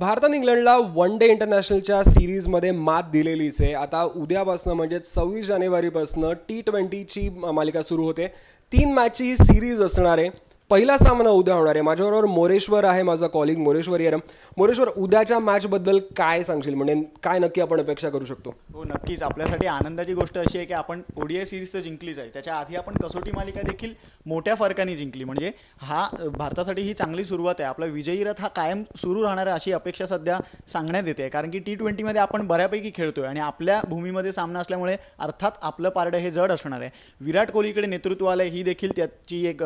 भारताने इंग्लंडला one day इंटरनॅशनलच्या सिरीजमध्ये मात दिलेलीच आहे. आता उद्यापासून म्हणजे 26 जानेवारीपासून T20ची मालिका सुरू होते. 3 मॅचची ही सिरीज असणार आहे. पहिला सामना उद्या होणार आहे. माझ्याबरोबर मोरेश्वर आहे, माझा कॉलिग मोरेश्वर येरम. मोरेश्वर, उद्याच्या मॅचबद्दल काय सांगशील? म्हणजे काय नक्की आपण अपेक्षा करू शकतो? हो, नक्कीच आपल्यासाठी आनंदाची गोष्ट अशी आहे की आपण ODI सिरीज तर जिंकलीच आहे, त्याच्या आधी आपण कसोटी मालिका देखील मोठ्या फरकाने जिंकली. म्हणजे हा भारतासाठी ही चांगली सुरुवात आहे. आपला विजयी रथ हा कायम सुरू राहणार आहे अशी अपेक्षा सध्या सांगण्यात येते. कारण की T20मध्ये आपण बऱ्यापैकी खेळतोय आणि आपल्या भूमीमध्ये सामना असल्यामुळे अर्थात आपलं पारडं हे जड असणार आहे. विराट कोहलीकडे नेतृत्व आलं, ही देखील त्याची एक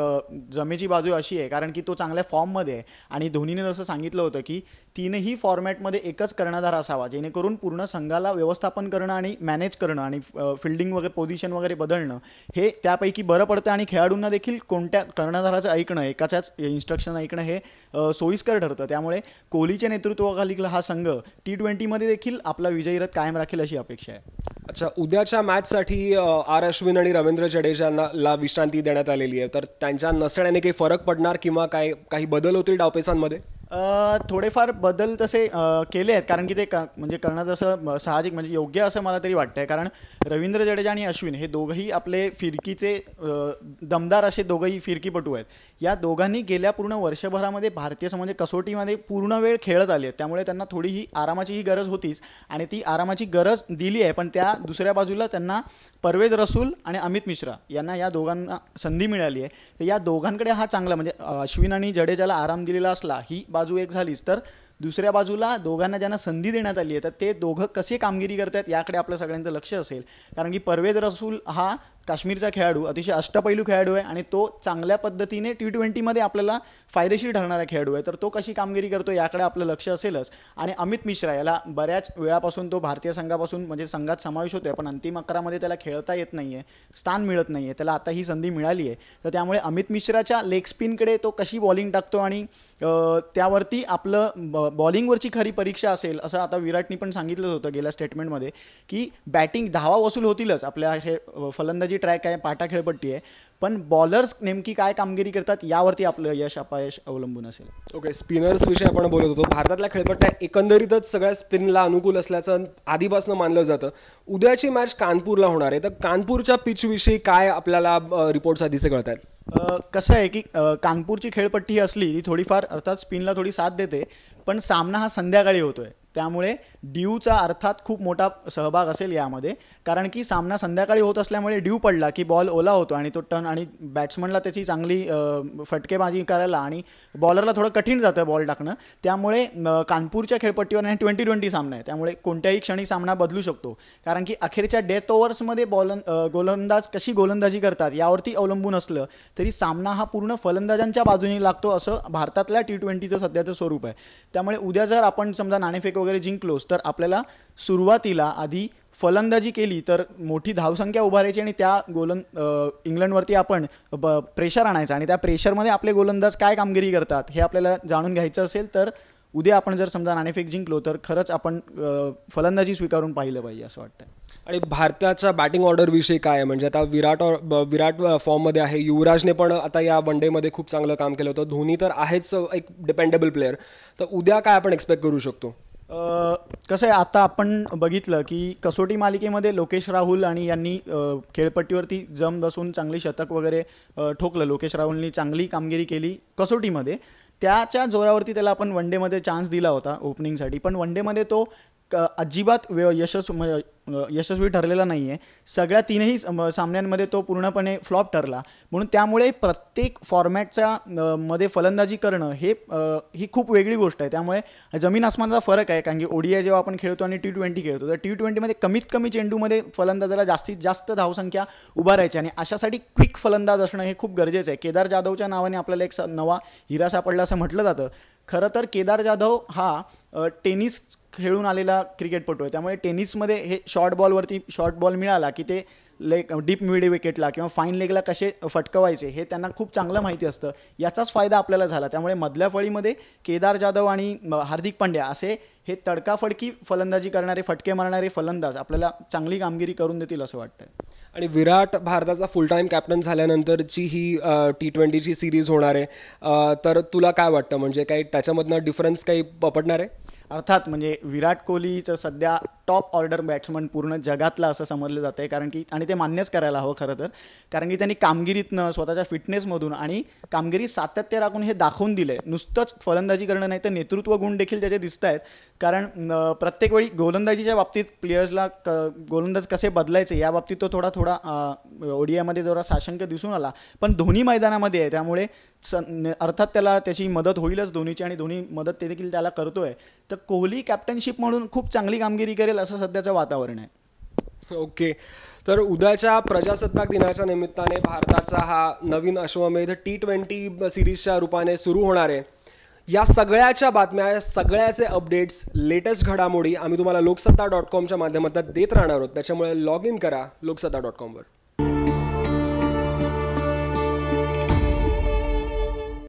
जमेची बाजू अशी आहे कारण की तो चांगल्या फॉर्ममध्ये आहे. आणि धोनीने जसं सांगितलं होतं की तीनही फॉर्मॅटमध्ये एकच कर्णधार असावा, जेणेकरून पूर्ण संघाला व्यवस्थापन करणं आणि मॅनेज करणं आणि फिल्डिंग वगैरे पोझिशन वगैरे बदलणं हे त्यापैकी बरं पडतं. आणि खेळाडूंना देखील कोणत्या कर्णधाराचं ऐकणं, एकाच्याच इन्स्ट्रक्शन ऐकणं हे सोयीस्कर ठरतं. त्यामुळे कोहलीच्या नेतृत्वाखाली हा संघ T20मध्ये देखील आपला विजयी रथ कायम राखेल अशी अपेक्षा आहे. अच्छा, उद्याच्या मॅचसाठी आर अश्विन आणि रवींद्र जडेजाला विश्रांती देण्यात आलेली आहे. तर त्यांच्या नसण्याने काही फरक पडणार किंवा काही बदल होतील डावपेचांमध्ये? थोडेफार बदल तसे केले आहेत कारण की ते म्हणजे करणं तसं साहजिक म्हणजे योग्य असं मला तरी वाटतं आहे. कारण रवींद्र जडेजा आणि अश्विन हे दोघंही आपले फिरकीचे दमदार असे दोघंही फिरकीपटू आहेत. या दोघांनी गेल्या पूर्ण वर्षभरामध्ये भारतीय म्हणजे कसोटीमध्ये पूर्ण वेळ खेळत आले आहेत. त्यामुळे त्यांना थोडीही आरामाचीही गरज होतीच आणि ती आरामाची गरज दिली आहे. पण त्या दुसऱ्या बाजूला त्यांना परवेज रसूल आणि अमित मिश्रा यांना या दोघांना संधी मिळाली आहे. तर या दोघांकडे हा चांगला म्हणजे अश्विन आणि जडेजाला आराम दिलेला असला ही बाजू एक झालीच, तर दुसऱ्या बाजूला दोघांना ज्यांना संधी देण्यात आली आहे तर ते दोघं कसे कामगिरी करतात याकडे आपलं सगळ्यांचं लक्ष असेल. कारण की परवेज रसूल हा काश्मीरचा खेळाडू, अतिशय अष्टपैलू खेळाडू आहे आणि तो चांगल्या पद्धतीने T20मध्ये आपल्याला फायदेशीर ठरणारा खेळाडू आहे. तर तो कशी कामगिरी करतो याकडे आपलं लक्ष असेलच. आणि अमित मिश्रा याला बऱ्याच वेळापासून तो भारतीय संघापासून म्हणजे संघात समावेश होतोय, पण अंतिम 11मध्ये त्याला खेळता येत नाही आहे, स्थान मिळत नाही आहे. त्याला आता ही संधी मिळाली आहे. तर त्यामुळे अमित मिश्राच्या लेग स्पिनकडे तो कशी बॉलिंग टाकतो आणि त्यावरती आपलं बॉलिंगवरची खरी परीक्षा असेल असं आता विराटनी पण सांगितलं होतं गेल्या स्टेटमेंटमध्ये की बॅटिंग धावा वसूल होतीलच, आपल्या हे फलंदाजी ट्रॅक आहे, पाटा खेळपट्टी आहे, पण बॉलर्स नेमकी काय कामगिरी करतात यावरती आपलं यश अपयश अवलंबून असेल. ओके, स्पिनर्स विषयी आपण बोलत होतो. भारतातल्या खेळपट्ट्या एकंदरीतच सगळ्या स्पिनला अनुकूल असल्याचं आधीपासून मानलं जातं. उद्याची मॅच कानपूरला होणार आहे, तर कानपूरच्या पिचविषयी काय आपल्याला रिपोर्ट्स आधीचे कळत आहेत? कसं आहे की कानपूरची खेळपट्टी असली ती थोडीफार अर्थात स्पिनला थोडी साथ देते, पण सामना हा संध्याकाळी होतोय त्यामुळे ड्यूचा अर्थात खूप मोठा सहभाग असेल यामध्ये. कारण की सामना संध्याकाळी होत असल्यामुळे ड्यू पडला की बॉल ओला होतो आणि तो टर्न आणि बॅट्समनला त्याची चांगली फटकेबाजी करायला आणि बॉलरला थोडं कठीण जातं बॉल टाकणं. त्यामुळे कानपूरच्या खेळपट्टीवर 20-20 सामना आहे, त्यामुळे कोणत्याही क्षणी सामना बदलू शकतो. कारण की अखेरच्या डेथ ओव्हर्समध्ये गोलंदाज कशी गोलंदाजी करतात यावरती अवलंबून असलं तरी सामना हा पूर्ण फलंदाजांच्या बाजूने लागतो असं भारतातल्या T20चं सध्याचं स्वरूप आहे. त्यामुळे उद्या जर आपण समजा नाणेफेक वगैरे जिंकलोच तर आपल्याला सुरुवातीला आधी फलंदाजी केली तर मोठी धावसंख्या उभारायची आणि त्या इंग्लंडवरती आपण प्रेशर आणायचं आणि त्या प्रेशरमध्ये आपले गोलंदाज काय कामगिरी करतात हे आपल्याला जाणून घ्यायचं असेल तर उद्या आपण जर समजा नाणेफेक जिंकलो तर खरंच आपण फलंदाजी स्वीकारून पाहिलं पाहिजे असं वाटतं. आणि भारताच्या बॅटिंग ऑर्डरविषयी काय आहे? म्हणजे आता विराट फॉर्ममध्ये आहे, युवराजने पण आता या वन डेमध्ये खूप चांगलं काम केलं होतं, धोनी तर आहेच एक डिपेंडेबल प्लेअर. तर उद्या काय आपण एक्सपेक्ट करू शकतो? कसं आहे, आता आपण बघितलं की कसोटी मालिकेमध्ये लोकेश राहुल आणि यांनी खेळपट्टीवरती जम बसून चांगली शतक वगैरे ठोकलं. लोकेश राहुलनी चांगली कामगिरी केली कसोटीमध्ये, त्याच्या जोरावरती त्याला आपण वन डेमध्ये चान्स दिला होता ओपनिंगसाठी, पण वन डेमध्ये तो अजिबात यशस्वी ठरलेला नाही आहे. सगळ्या तीनही सामन्यांमध्ये तो पूर्णपणे फ्लॉप ठरला. म्हणून त्यामुळे प्रत्येक फॉर्मॅटच्या मध्ये फलंदाजी करणं ही खूप वेगळी गोष्ट आहे. त्यामुळे जमीन आसमानाचा फरक आहे. कारण की ODI जेव्हा आपण खेळतो आणि T20 खेळतो तर T20मध्ये कमीत कमी चेंडूमध्ये फलंदाजाला जास्तीत जास्त धावसंख्या उभारायची आणि अशासाठी क्विक फलंदाज असणं हे खूप गरजेचं आहे. केदार जाधवच्या नावाने आपल्याला एक नवा हिरा सापडला असं म्हटलं जातं. खरं तर केदार जाधव हा टेनिस खेळून आलेला क्रिकेटपटू आहे. त्यामुळे टेनिसमध्ये हे शॉर्ट बॉल मिळाला की ते डीप मिड विकेटला किंवा फाईन लेगला कसे फटकवायचे हे त्यांना खूप चांगलं माहिती असतं. याचाच फायदा आपल्याला झाला. त्यामुळे मधल्या फळीमध्ये केदार जाधव आणि हार्दिक पांड्या असे हे तडकाफडकी फलंदाजी करणारे, फटके मारणारे फलंदाज आपल्याला चांगली कामगिरी करून देतील असं वाटतं. आणि विराट भारताचा फुल टाईम कॅप्टन झाल्यानंतरची ही T20ची सिरीज होणार आहे, तर तुला काय वाटतं? म्हणजे काही त्याच्यामधनं डिफरन्स काही पडणार आहे? अर्थात म्हणजे विराट कोहलीचं सध्या टॉप ऑर्डर बॅट्समन पूर्ण जगातला असं समजलं जातं आहे, कारण की आणि ते मान्यच करायला हवं खरं तर, कारण की त्यांनी कामगिरीतनं स्वतःच्या फिटनेसमधून आणि कामगिरी सातत्य राखून हे दाखवून दिलं आहे. नुसतंच फलंदाजी करणं नाही तर नेतृत्व गुण देखील त्याचे दिसत आहेत. कारण प्रत्येक वेळी गोलंदाजीच्या बाबतीत प्लेयर्सला गोलंदाज कसे बदलायचे या बाबतीत तो थोडा ओडीआयमध्ये जरा साशंक दिसून आला, पण धोनी मैदानामध्ये आहे त्यामुळे अर्थात त्याला त्याची मदत होईलच धोनीची, आणि धोनी मदत ते देखील त्याला करतोय. तर कोहली कॅप्टनशिप म्हणून खूप चांगली कामगिरी करेल असं सध्याचं वातावरण आहे. ओके, तर उद्याच्या प्रजासत्ताक दिनाच्या निमित्ताने भारताचा हा नवीन अश्वमेध T20 सिरीजच्या रूपाने सुरू होणार आहे. या सगळ्याच्या बातम्या, या सगळ्याचे अपडेट्स, लेटेस्ट घडामोडी आम्ही तुम्हाला लोकसत्ता.com च्या माध्यमातून देत राहणार आहोत. त्याच्यामुळे लॉग इन करा लोकसत्ता.com वर.